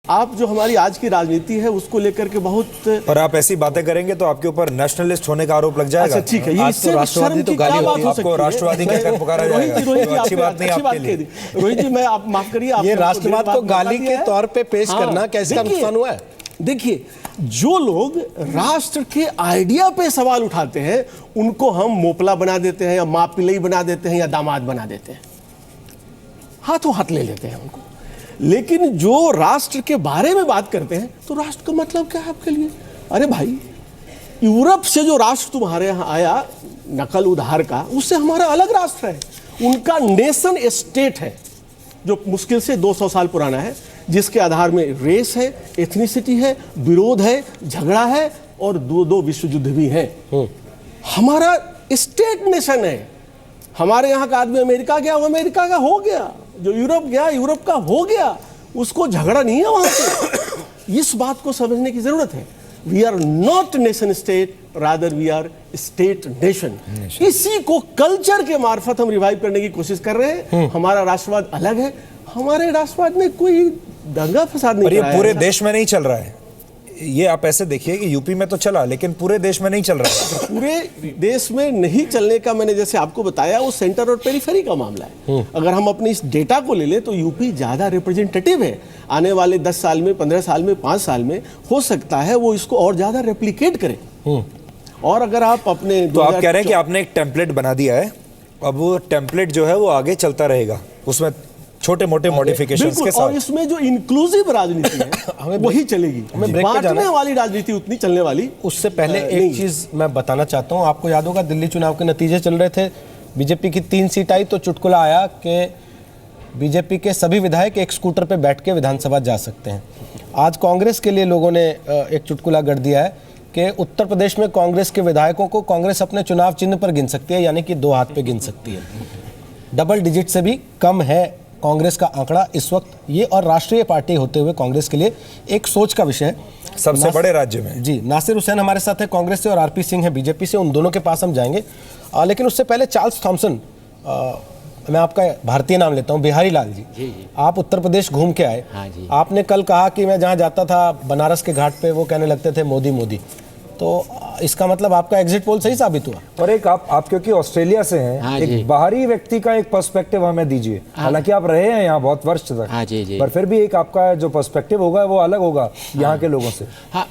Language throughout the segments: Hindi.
आप जो हमारी आज की राजनीति है उसको लेकर के बहुत, और आप ऐसी बातें करेंगे तो आपके ऊपर नेशनलिस्ट होने का आरोप लग जाएगा। अच्छा ठीक है, ये इससे राष्ट्रवादी तो गाली होती है, आपको राष्ट्रवादी कहकर पुकारा जाएगा, तो अच्छी बात नहीं आपके लिए। रोहित जी, मैं आप माफ करिए, ये राष्ट्रवाद को गाली के तौर पे पेश करना कैसे नुकसान हुआ है? देखिए, जो लोग राष्ट्र के आइडिया पे सवाल उठाते हैं उनको हम मोपला बना देते हैं या माँ पिलई बना देते हैं या दामाद बना देते हैं, हाथों हाथ ले लेते हैं उनको। लेकिन जो राष्ट्र के बारे में बात करते हैं तो राष्ट्र का मतलब क्या है आपके लिए? अरे भाई, यूरोप से जो राष्ट्र तुम्हारे यहाँ आया नकल उधार का, उससे हमारा अलग राष्ट्र है। उनका नेशन स्टेट है जो मुश्किल से 200 साल पुराना है, जिसके आधार में रेस है, एथनिसिटी है, विरोध है, झगड़ा है और दो विश्व युद्ध भी है। हमारा स्टेट नेशन है। हमारे यहाँ का आदमी अमेरिका गया, वो अमेरिका का हो गया, जो यूरोप गया यूरोप का हो गया, उसको झगड़ा नहीं है वहां से। इस बात को समझने की जरूरत है। We are not nation state, rather we are state nation. इसी को कल्चर के मार्फत हम रिवाइव करने की कोशिश कर रहे हैं। हमारा राष्ट्रवाद अलग है। हमारे राष्ट्रवाद में कोई दंगा फसाद नहीं, ये पूरे देश में नहीं चल रहा है। ये आप ऐसे देखिए कि यूपी में तो चला, लेकिन पूरे देश में नहीं चल रहा है। पूरे देश में नहीं चलने का मैंने जैसे आपको बताया, वो सेंटर और पेरिफेरी का मामला है। अगर हम अपनी इस डेटा को ले लें तो यूपी ज्यादा रिप्रेजेंटेटिव है। आने वाले 10 साल में, 15 साल में, 5 साल में हो सकता है वो इसको और ज्यादा रेप्लिकेट करे। और अगर आप अपने तो आप कह रहे हैं कि आपने एक टेम्पलेट बना दिया है, अब वो टेम्पलेट जो है वो आगे चलता रहेगा, उसमें छोटे मोटे मॉडिफिकेशंस के साथ। और इसमें जो इंक्लूसिव राजनीति है वही चलेगी, बांटने वाली राजनीति उतनी चलने वाली। उससे पहले एक चीज मैं बताना चाहता हूं। आपको याद होगा दिल्ली चुनाव के नतीजे चल रहे थे, बीजेपी की 3 सीट आई तो चुटकुला आया कि बीजेपी के सभी विधायक एक स्कूटर पे बैठ के विधानसभा जा सकते हैं। आज कांग्रेस के लिए लोगों ने एक चुटकुला गढ़ दिया है कि उत्तर प्रदेश में कांग्रेस के विधायकों को कांग्रेस अपने चुनाव चिन्ह पर गिन सकती है, यानी कि 2 हाथ पे गिन सकती है। डबल डिजिट से भी कम है कांग्रेस का आंकड़ा इस वक्त। ये और राष्ट्रीय पार्टी होते हुए कांग्रेस के लिए एक सोच का विषय है। सबसे बड़े राज्य में जी, नासिर हुसैन हमारे साथ है कांग्रेस से और आरपी सिंह है बीजेपी से। उन दोनों के पास हम जाएंगे, लेकिन उससे पहले चार्ल्स थॉमसन, मैं आपका भारतीय नाम लेता हूं, बिहारी लाल जी। जी। आप उत्तर प्रदेश घूम के आए। हाँ जी। आपने कल कहा कि मैं जहां जाता था बनारस के घाट पे वो कहने लगते थे मोदी मोदी, तो इसका मतलब आपका एग्जिट पोल सही साबित हुआ। और एक आप क्योंकि ऑस्ट्रेलिया से हैं, हाँ एक बाहरी व्यक्ति का एक पर्सपेक्टिव हमें दीजिए। हालांकि आप रहे हैं यहाँ बहुत वर्ष तक, हाँ जी। पर फिर भी एक आपका जो पर्सपेक्टिव होगा वो अलग होगा यहाँ के लोगों से। हाँ,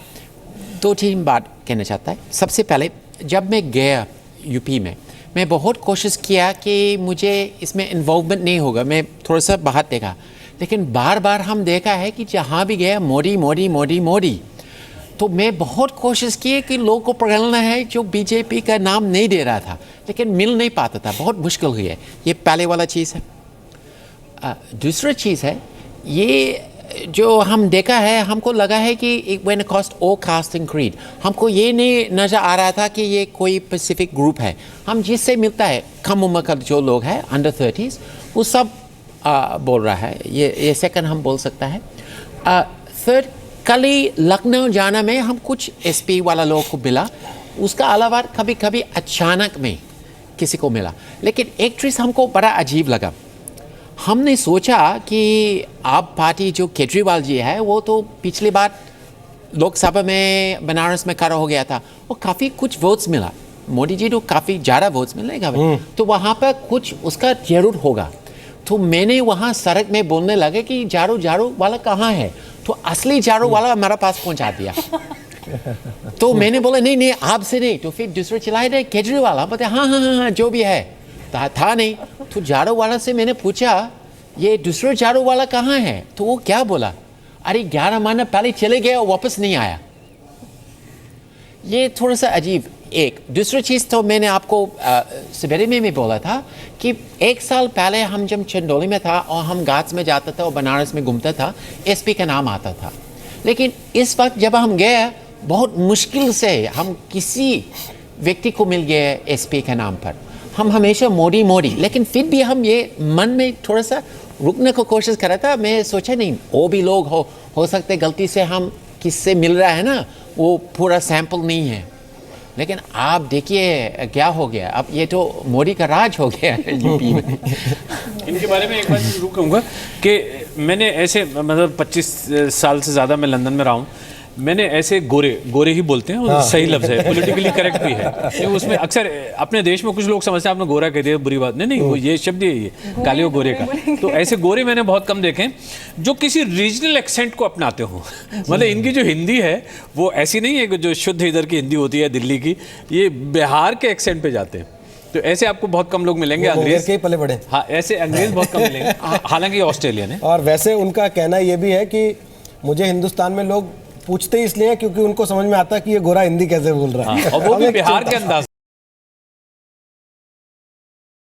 2-3 बात कहना चाहता है। सबसे पहले जब मैं गया यूपी में, मैं बहुत कोशिश किया कि मुझे इसमें इन्वॉल्वमेंट नहीं होगा, मैं थोड़ा सा बाहर देखा, लेकिन बार बार हम देखा है कि जहाँ भी गया मोदी मोदी मोदी मोदी। तो मैं बहुत कोशिश की कि लोगों को पकड़ना है जो बीजेपी का नाम नहीं दे रहा था, लेकिन मिल नहीं पाता था, बहुत मुश्किल हुई है। ये पहले वाला चीज़ है। दूसरा चीज़ है, ये जो हम देखा है, हमको लगा है कि when cost or caste and creed, हमको ये नहीं नज़र आ रहा था कि ये कोई स्पेसिफिक ग्रुप है। हम जिससे मिलता है, कम उम्र का जो लोग हैं अंडर 30s, वो सब बोल रहा है। ये सेकंड हम बोल सकता है। थर्ड, कल ही लखनऊ जाना में हम कुछ एसपी वाला लोग को मिला, उसका अलावा कभी कभी अचानक में किसी को मिला। लेकिन एक चीज़ हमको बड़ा अजीब लगा, हमने सोचा कि आप पार्टी जो केजरीवाल जी है वो तो पिछली बार लोकसभा में बनारस में खड़ा हो गया था, वो काफ़ी कुछ वोट्स मिला, मोदी जी तो काफ़ी ज़्यादा वोट्स मिलेगा, तो वहाँ पर कुछ उसका जरूर होगा। तो मैंने वहाँ सड़क में बोलने लगे कि झाड़ू झाड़ू वाला कहाँ है, तो असली झाड़ू वाला हमारा पास पहुँचा दिया। तो मैंने बोला नहीं आपसे नहीं, तो फिर दूसरे चिल्लाए रहे केजरीवाल। आप बोलते हाँ जो भी है, था नहीं। तो झाड़ू वाला से मैंने पूछा ये दूसरा झाड़ू वाला कहाँ है, तो वो क्या बोला, अरे 11 महीने पहले चले गए और वापस नहीं आया। ये थोड़ा सा अजीब। एक दूसरी चीज़ तो मैंने आपको सवेरे में भी बोला था कि 1 साल पहले हम जब चंदौली में था और हम घाट्स में जाता था और बनारस में घूमता था, एसपी का नाम आता था। लेकिन इस वक्त जब हम गए, बहुत मुश्किल से हम किसी व्यक्ति को मिल गए एसपी के नाम पर। हम हमेशा मोदी मोदी, लेकिन फिर भी हम ये मन में थोड़ा सा रुकने को कोशिश कर रहा था। मैं सोचा नहीं वो भी लोग हो सकते गलती से हम किससे मिल रहा है ना, वो पूरा सैंपल नहीं है। लेकिन आप देखिए क्या हो गया, अब ये तो मोदी का राज हो गया है यूपी में। इनके बारे में एक बार जरूर कहूँगा कि मैंने ऐसे मतलब 25 साल से ज़्यादा मैं लंदन में रहा हूँ। मैंने ऐसे गोरे ही बोलते हैं, वो सही लफ्ज़ है, पॉलिटिकली करेक्ट भी है। ये उसमें अक्सर अपने देश में कुछ लोग समझते हैं आपने गोरा कह दिया बुरी बात नहीं, वो ये शब्द है ये काले और गोरे का। तो ऐसे गोरे मैंने बहुत कम देखे जो किसी रीजनल एक्सेंट को अपनाते हो। मतलब इनकी जो हिंदी है वो ऐसी नहीं है कि जो शुद्ध इधर की हिंदी होती है दिल्ली की, ये बिहार के एक्सेंट पे जाते हैं। तो ऐसे आपको बहुत कम लोग मिलेंगे अंग्रेज के ही पले बड़े। हाँ, ऐसे अंग्रेज बहुत कम मिलेंगे, हालांकि ऑस्ट्रेलियन है। और वैसे उनका कहना ये भी है कि मुझे हिंदुस्तान में लोग पूछते ही इसलिए हैं क्योंकि उनको समझ में आता है कि ये गोरा हिंदी कैसे बोल रहा है। और वो भी बिहार के अंदाज